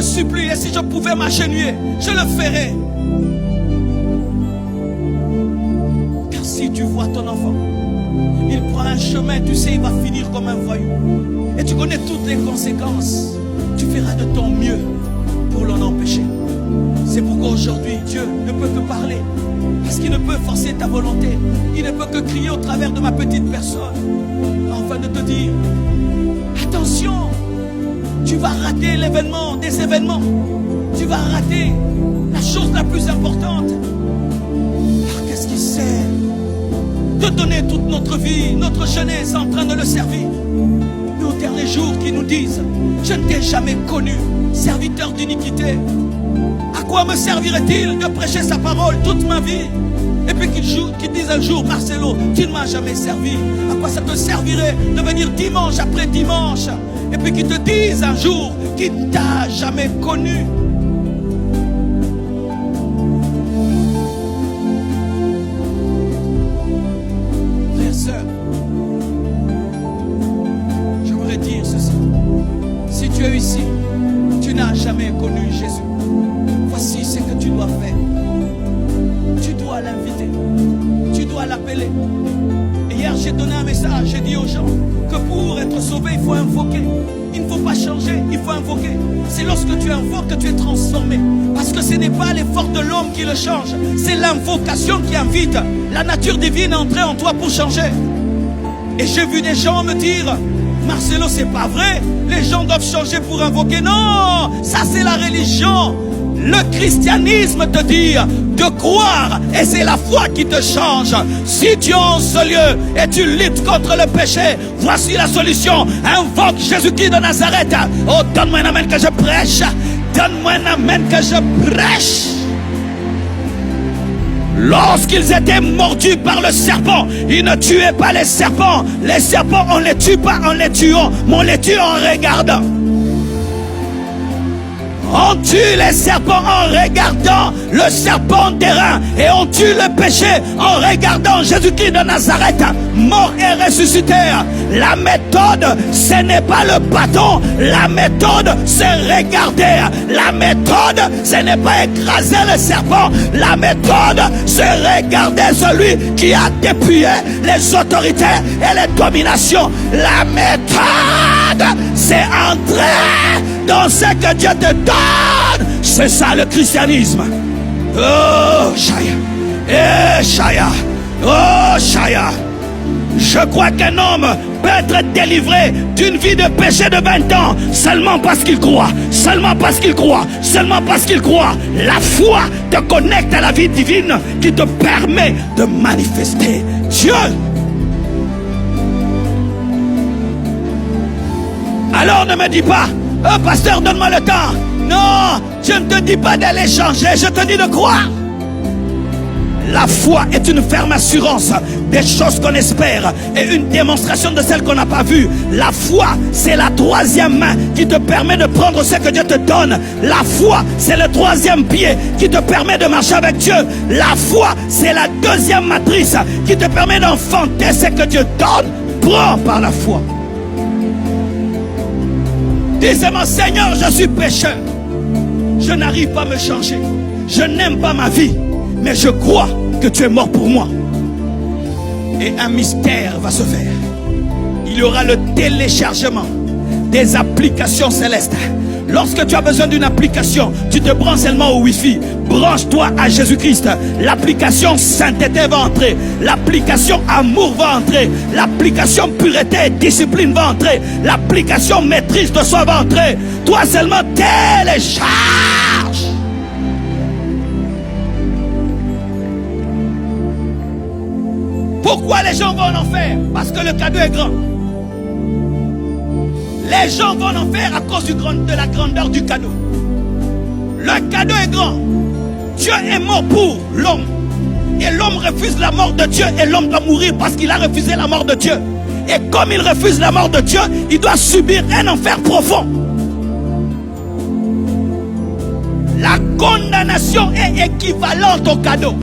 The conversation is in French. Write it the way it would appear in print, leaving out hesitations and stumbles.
je supplie, et si je pouvais m'agenouiller, je le ferais. Car si tu vois ton enfant, il prend un chemin, tu sais, il va finir comme un voyou. Et tu connais toutes les conséquences. Tu feras de ton mieux pour l'en empêcher. C'est pourquoi aujourd'hui, Dieu ne peut que parler. Parce qu'il ne peut forcer ta volonté. Il ne peut que crier au travers de ma petite personne. Afin de te dire, attention, tu vas rater l'événement, des événements. Tu vas rater la chose la plus importante. Car qu'est-ce qui sert de donner toute notre vie, notre jeunesse en train de le servir? Mais aux derniers jours qui nous disent, je ne t'ai jamais connu, serviteur d'iniquité. À quoi me servirait-il de prêcher sa parole toute ma vie? Et puis qu'il dise un jour, Marcelo, tu ne m'as jamais servi. À quoi ça te servirait de venir dimanche après dimanche? Et puis qu'il te dise un jour qu'il ne t'a jamais connu. Frères, sœurs, je voudrais dire ceci. Si tu es ici, tu n'as jamais connu Jésus. Voici ce que tu dois faire. Tu dois l'inviter. Tu dois l'appeler. Et hier, j'ai donné un message. J'ai dit aux gens que pour être sauvé, il faut invoquer. Il ne faut pas changer, il faut invoquer. C'est lorsque tu invoques que tu es transformé. Parce que ce n'est pas l'effort de l'homme qui le change. C'est l'invocation qui invite la nature divine à entrer en toi pour changer. Et j'ai vu des gens me dire, Marcelo, c'est pas vrai. Les gens doivent changer pour invoquer. Non, ça c'est la religion. Le christianisme te dit de croire et c'est la foi qui te change. Si tu es en ce lieu et tu luttes contre le péché, voici la solution. Invoque Jésus-Christ de Nazareth. Oh, donne-moi un amen que je prêche. Donne-moi un amen que je prêche. Lorsqu'ils étaient mordus par le serpent, ils ne tuaient pas les serpents. Les serpents, on ne les tue pas en les tuant, mais on les tue en regardant. On tue les serpents en regardant le serpent d'airain. Et on tue le péché en regardant Jésus-Christ de Nazareth, mort et ressuscité. La méthode, ce n'est pas le bâton. La méthode, c'est regarder. La méthode, ce n'est pas écraser le serpent. La méthode, c'est regarder celui qui a dépouillé les autorités et les dominations. La méthode, c'est entrer dans ce que Dieu te donne. C'est ça le christianisme. Oh, Shaya. Eh, Shaya. Oh, Shaya. Je crois qu'un homme peut être délivré d'une vie de péché de 20 ans seulement parce qu'il croit. Seulement parce qu'il croit. Seulement parce qu'il croit. La foi te connecte à la vie divine qui te permet de manifester Dieu. Alors ne me dis pas, oh pasteur, donne-moi le temps. Non, je ne te dis pas d'aller changer, je te dis de croire. La foi est une ferme assurance des choses qu'on espère et une démonstration de celles qu'on n'a pas vues. La foi, c'est la troisième main qui te permet de prendre ce que Dieu te donne. La foi, c'est le troisième pied qui te permet de marcher avec Dieu. La foi, c'est la deuxième matrice qui te permet d'enfanter ce que Dieu donne. Prends par la foi. Dis-moi, Seigneur, je suis pécheur. Je n'arrive pas à me changer. Je n'aime pas ma vie. Mais je crois que tu es mort pour moi. Et un mystère va se faire. Il y aura le téléchargement des applications célestes. Lorsque tu as besoin d'une application, tu te branches seulement au Wi-Fi. Branche-toi à Jésus-Christ. L'application sainteté va entrer. L'application amour va entrer. L'application pureté et discipline va entrer. L'application maîtrise de soi va entrer. Toi seulement télécharge. Pourquoi les gens vont en enfer? Parce que le cadeau est grand. Les gens vont en enfer à cause de la grandeur du cadeau. Le cadeau est grand. Dieu est mort pour l'homme. Et l'homme refuse la mort de Dieu. Et l'homme doit mourir parce qu'il a refusé la mort de Dieu. Et comme il refuse la mort de Dieu, il doit subir un enfer profond. La condamnation est équivalente au cadeau.